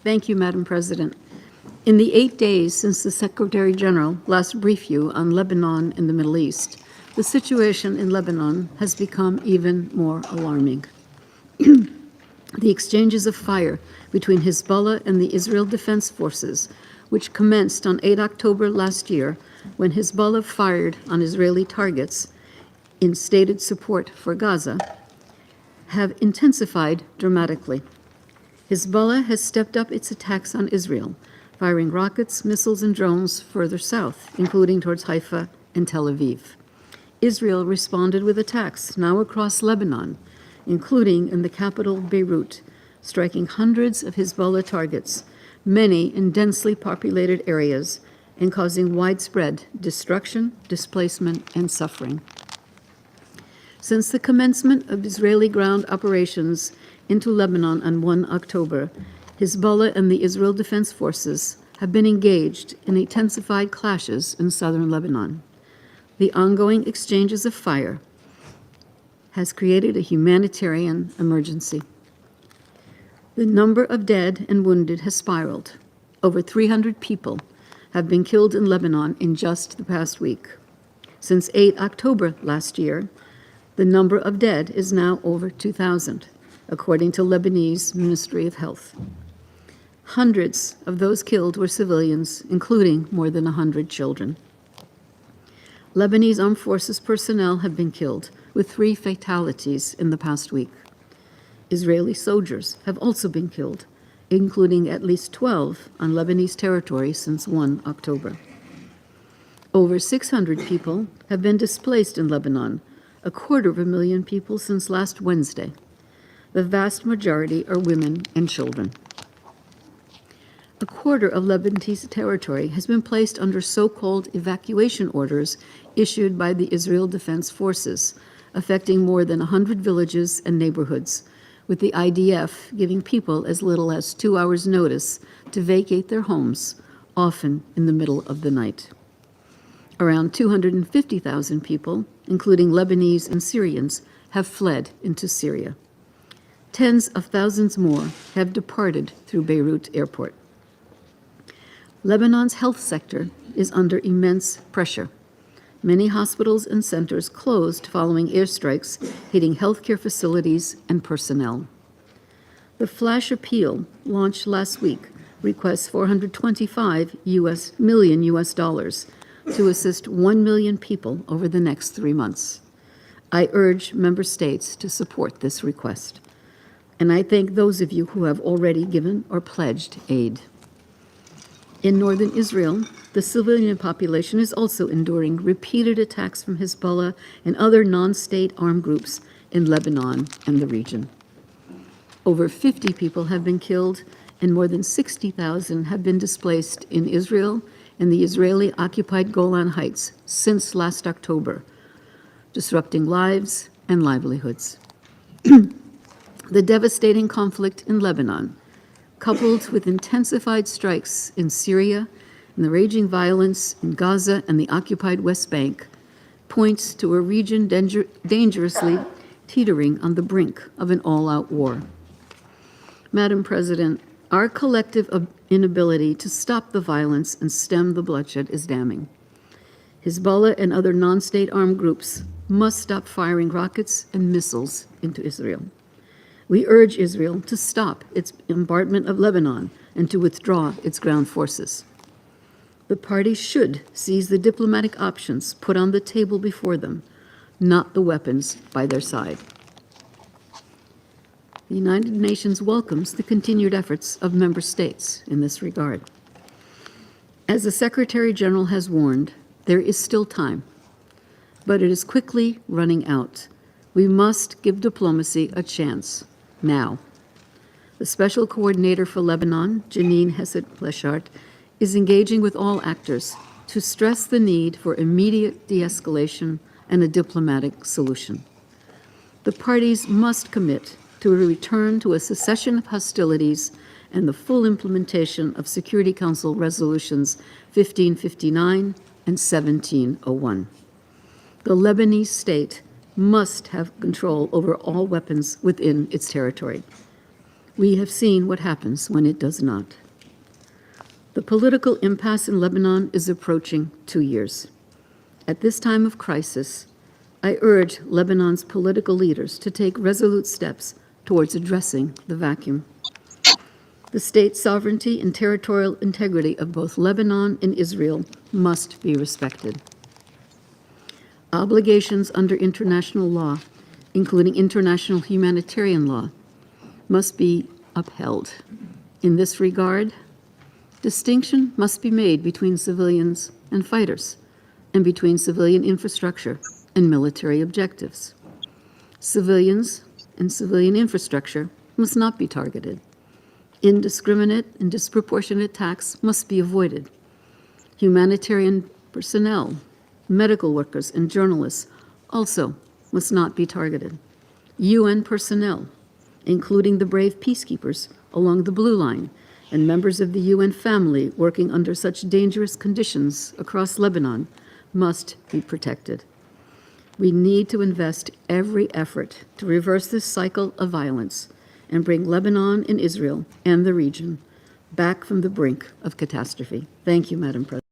Thank you, Madam President. In the 8 days since the Secretary General last briefed you on Lebanon and the Middle East, the situation in Lebanon has become even more alarming. The exchanges of fire between Hezbollah and the Israel Defense Forces, which commenced on 8 October last year when Hezbollah fired on Israeli targets in stated support for Gaza, have intensified dramatically. Hezbollah has stepped up its attacks on Israel, firing rockets, missiles, and drones further south, including towards Haifa and Tel Aviv. Israel responded with attacks now across Lebanon, including in the capital Beirut, striking hundreds of Hezbollah targets, many in densely populated areas, and causing widespread destruction, displacement, and suffering. Since the commencement of Israeli ground operations into Lebanon on 1 October, Hezbollah and the Israel Defense Forces have been engaged in intensified clashes in southern Lebanon. The ongoing exchanges of fire has created a humanitarian emergency. The number of dead and wounded has spiraled. Over 300 people have been killed in Lebanon in just the past week. Since 8 October last year, the number of dead is now over 2,000, according to Lebanese Ministry of Health. Hundreds of those killed were civilians, including more than 100 children. Lebanese Armed Forces personnel have been killed, with 3 fatalities in the past week. Israeli soldiers have also been killed, including at least 12 on Lebanese territory since 1 October. Over 600 people have been displaced in Lebanon, 250,000 people since last Wednesday. The vast majority are women and children. A quarter of Lebanese territory has been placed under so-called evacuation orders issued by the Israel Defense Forces, affecting more than 100 villages and neighborhoods, with the IDF giving people as little as 2 hours' notice to vacate their homes, often in the middle of the night. Around 250,000 people, including Lebanese and Syrians, have fled into Syria. Tens of thousands more have departed through Beirut airport. Lebanon's health sector is under immense pressure. Many hospitals and centers closed following airstrikes hitting healthcare facilities and personnel. The flash appeal launched last week requests $425 million to assist 1 million people over the next 3 months. I urge member states to support this request, and I thank those of you who have already given or pledged aid. In northern Israel, the civilian population is also enduring repeated attacks from Hezbollah and other non-state armed groups in Lebanon and the region. Over 50 people have been killed and more than 60,000 have been displaced in Israel and the Israeli-occupied Golan Heights since last October, disrupting lives and livelihoods. The devastating conflict in Lebanon, coupled with intensified strikes in Syria and the raging violence in Gaza and the occupied West Bank, points to a region dangerously teetering on the brink of an all-out war. Madam President, our collective inability to stop the violence and stem the bloodshed is damning. Hezbollah and other non-state armed groups must stop firing rockets and missiles into Israel. We urge Israel to stop its bombardment of Lebanon and to withdraw its ground forces. The parties should seize the diplomatic options put on the table before them, not the weapons by their side. The United Nations welcomes the continued efforts of member states in this regard. As the Secretary General has warned, there is still time, but it is quickly running out. We must give diplomacy a chance now. The Special Coordinator for Lebanon, Janine Hesed-Pleshart, is engaging with all actors to stress the need for immediate de-escalation and a diplomatic solution. The parties must commit to a return to a cessation of hostilities and the full implementation of Security Council resolutions 1559 and 1701. The Lebanese state must have control over all weapons within its territory. We have seen what happens when it does not. The political impasse in Lebanon is approaching 2 years. At this time of crisis, I urge Lebanon's political leaders to take resolute steps towards addressing the vacuum. The state sovereignty and territorial integrity of both Lebanon and Israel must be respected. Obligations under international law, including international humanitarian law, must be upheld. In this regard, distinction must be made between civilians and fighters, and between civilian infrastructure and military objectives. Civilians and civilian infrastructure must not be targeted. Indiscriminate and disproportionate attacks must be avoided. Humanitarian personnel, medical workers, and journalists also must not be targeted. UN personnel, including the brave peacekeepers along the Blue Line and members of the UN family working under such dangerous conditions across Lebanon, must be protected. We need to invest every effort to reverse this cycle of violence and bring Lebanon and Israel and the region back from the brink of catastrophe. Thank you, Madam President.